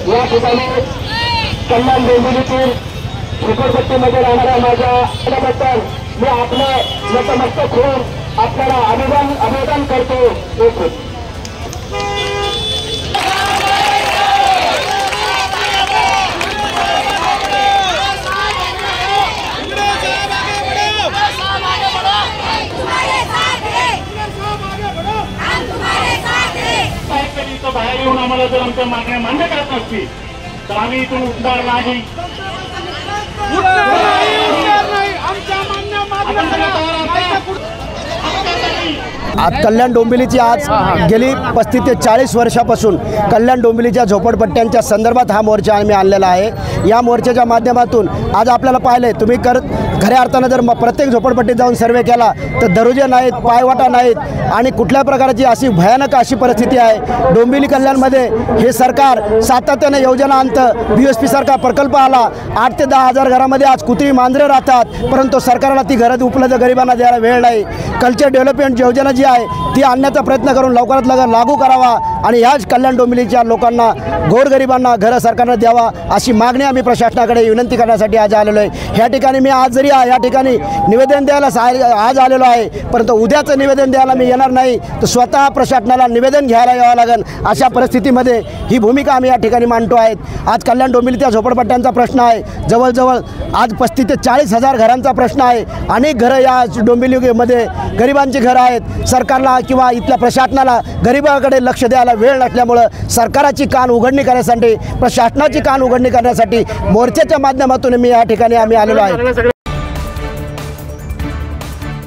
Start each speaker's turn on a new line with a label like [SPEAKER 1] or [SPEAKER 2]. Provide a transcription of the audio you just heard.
[SPEAKER 1] या ठिकाणी कल्याण डोंबिवलीतील झोपडपट्टीमध्ये राहणाऱ्या माझ्याबद्दल मी आपलं नतमस्तक होऊन आपल्याला अभिवादन करतो।
[SPEAKER 2] बाहेर येऊन आम्हाला जर आमच्या मागण्या मान्य करत नसतील तर आम्ही इथून उठणार नाही।
[SPEAKER 3] आज कल्याण डोंबिवलीची आज गेली 35 ते 40 वर्षापासून कल्याण डोंबिवलीच्या झोपडपट्ट्यांच्या संदर्भात हा मोर्चा आम्ही आणलेला आहे। या मोर्चाच्या माध्यमातून आज आपल्याला पाहिले तुम्ही खऱ्या अर्थानं जर प्रत्येक झोपडपट्टीत जाऊन सर्वे केला तर दरुजे नाहीत, पायवाटा नाहीत आणि कुठल्या प्रकारची अशी भयानक अशी परिस्थिती आहे। डोंबिवली कल्याणमध्ये हे सरकार सातत्याने योजना आणतं। BSP सारखा प्रकल्प आला, 8 ते 10 हजार घरामध्ये आज कुत्री मांजरे राहतात, परंतु सरकारला ती घरं उपलब्ध गरिबांना द्यायला वेळ नाही। कल्चर डेव्हलपमेंट योजना जी आहे ती आणण्याचा प्रयत्न करून लवकरात लवकर लागू करावा आणि ह्याच कल्याण डोंबिवलीच्या लोकांना गोरगरिबांना घरं सरकारनं द्यावा अशी मागणी आम्ही प्रशासनाकडे विनंती करण्यासाठी आज आलेलो आहे। ह्या ठिकाणी मी आज जरी या ठिकाणी निवेदन द्यायला आज आलेलो आहे, परंतु उद्याचं निवेदन द्यायला मी येणार नाही तर स्वतः प्रशासनाला निवेदन घ्यायला यावं लागेल। अशा परिस्थितीमध्ये ही भूमिका आम्ही या ठिकाणी मांडतो आहेत। आज कल्याण डोंबिवलीच्या झोपडपट्ट्यांचा प्रश्न आहे, जवळजवळ आज 35 ते 40 हजार घरांचा प्रश्न आहे। अनेक घरं या डोंबिवलीमध्ये गरिबांची घरं आहेत। सरकारला किंवा इथल्या प्रशासनाला गरिबाकडे लक्ष द्यायला वेळ नसल्यामुळं सरकारची कान उघडणी करण्यासाठी, प्रशासनाची कान उघडणी करण्यासाठी मोर्चाच्या माध्यमातून मी या ठिकाणी आम्ही आलेलो आहे।